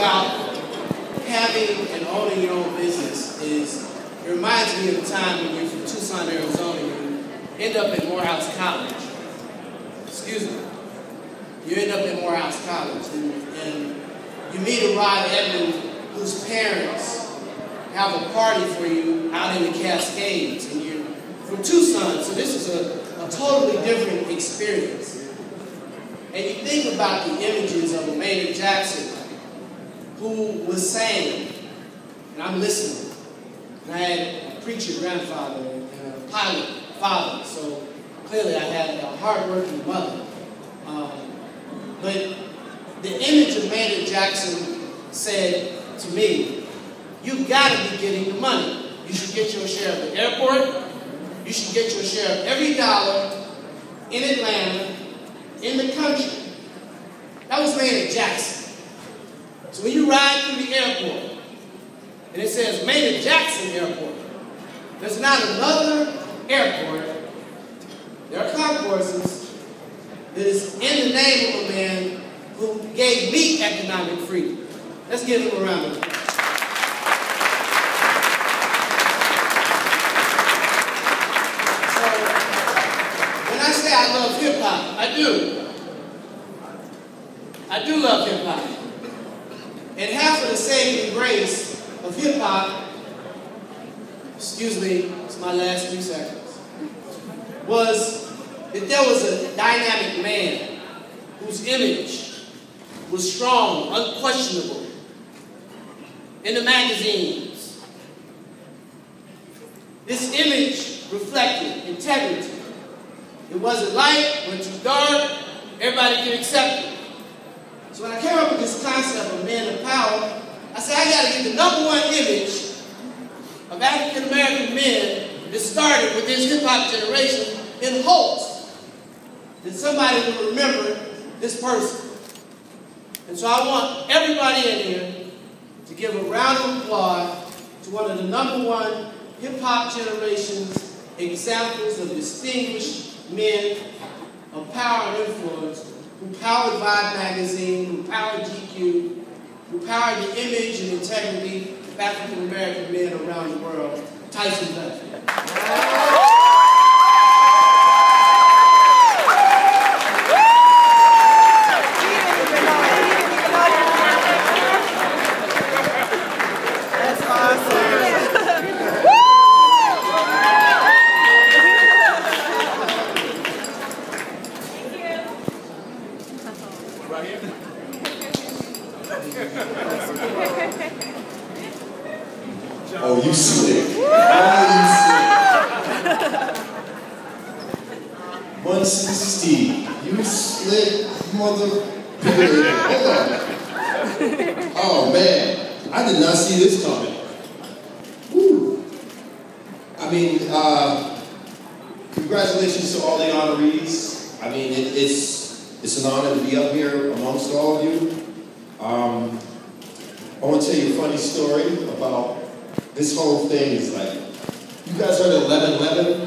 about having and owning your own business is, it reminds me of the time when you're from Tucson, Arizona, you end up at Morehouse College. Excuse me. You end up at Morehouse College, and you meet a Rod Edmond whose parents have a party for you out in the Cascades, and you're from Tucson, so this is a totally different experience. And you think about the images of Maynard Jackson, who was saying, and I'm listening, and I had a preacher grandfather and a pilot father, so clearly I had a hard-working mother. But the image of Maynard Jackson said to me, you've got to be getting the money. You should get your share of the airport. You should get your share of every dollar in Atlanta, in the country. That was Maynard Jackson. So when you ride through the airport, and it says Maynard Jackson Airport, there's not another airport, there are concourses, that is in the name of a man who gave me economic freedom. Let's give him a round of applause. So, when I say I love hip-hop, I do. I do love hip-hop. And half of the saving grace of hip-hop, excuse me, it's my last 3 seconds, was that there was a dynamic man whose image was strong, unquestionable, in the magazines. This image reflected integrity. It wasn't light, went too dark, everybody could accept it. So when I came up with this concept of men of power, I said I got to get the #1 image of African American men that started with this hip-hop generation in hopes that somebody will remember this person. And so I want everybody in here to give a round of applause to one of the #1 hip-hop generation's examples of distinguished men of power and influence who powered Vibe magazine, who powered GQ, who powered the image and integrity of African American men around the world, Tyson Beckford. Oh, you slick. Oh, you slick. 160. You slick mother. Hold on. Oh, man. I did not see this coming. Woo. I mean, congratulations to all the honorees. I mean, it's an honor to be up here amongst all of you. I want to tell you a funny story about this whole thing. Is like, you guys heard of 11/11?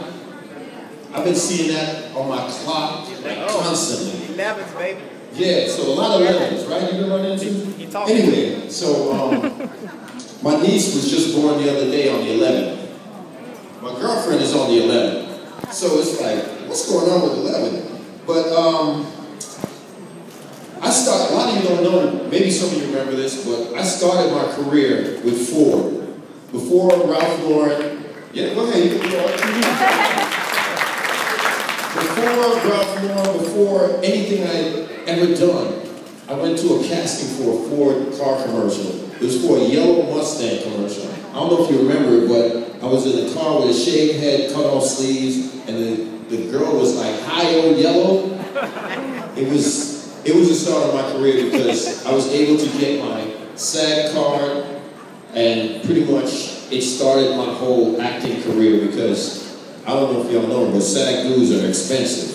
I've been seeing that on my clock like constantly. 11s, baby. Yeah, so a lot of 11s, right? You've been running into? Anyway, so my niece was just born the other day on the 11th. My girlfriend is on the 11th. So it's like, what's going on with 11? But I started, a lot of you don't know, maybe some of you remember this, but I started my career with Ford. Before Ralph Lauren, yeah, go ahead, you can go. Before Ralph Lauren, before anything I had ever done, I went to a casting for a Ford car commercial. It was for a yellow Mustang commercial. I don't know if you remember it, but I was in a car with a shaved head, cut off sleeves, and the girl was like, "Hi-yo, yellow." It was the start of my career because I was able to get my SAG card, and pretty much it started my whole acting career because I don't know if y'all know, but SAG dues are expensive.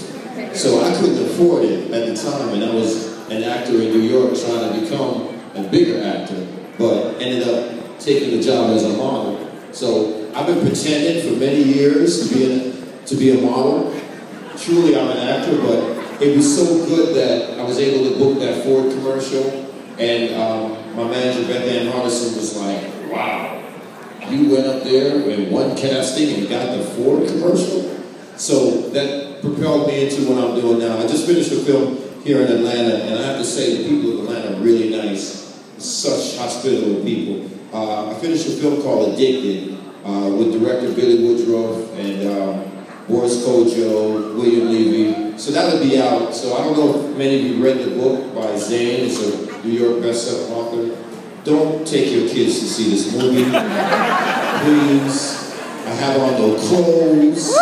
So I couldn't afford it at the time, and I was an actor in New York trying to become a bigger actor, but ended up taking the job as a model. So I've been pretending for many years to be a model. Truly, I'm an actor, but it was so good that I was able to book that Ford commercial, And my manager, Beth Ann Hardison, was like, wow, you went up there in one casting and got the Ford commercial? So that propelled me into what I'm doing now. I just finished a film here in Atlanta, and I have to say the people of Atlanta are really nice. Such hospitable people. I finished a film called Addicted with director Billy Woodruff and Boris Kojo, William Levy. So that'll be out. So I don't know if many of you read the book by Zane. It's a New York bestselling author. Don't take your kids to see this movie, please. I have on no clothes.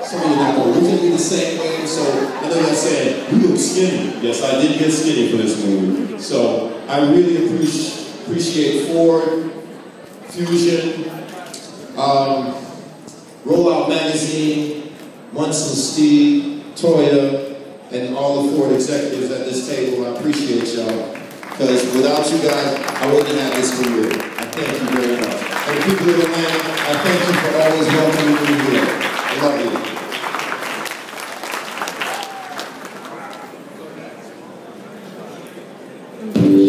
Some of you are not going to look at me the same way. So I know you're saying, you look skinny. Yes, I did get skinny for this movie. So I really appreciate Ford, Fusion, Rollout Magazine, Munson Steve, Toya, and all the Ford executives at this table. I appreciate y'all. Because without you guys, I wouldn't have this career. I thank you very much. And the people of Atlanta, I thank you for always welcoming me here. I love you.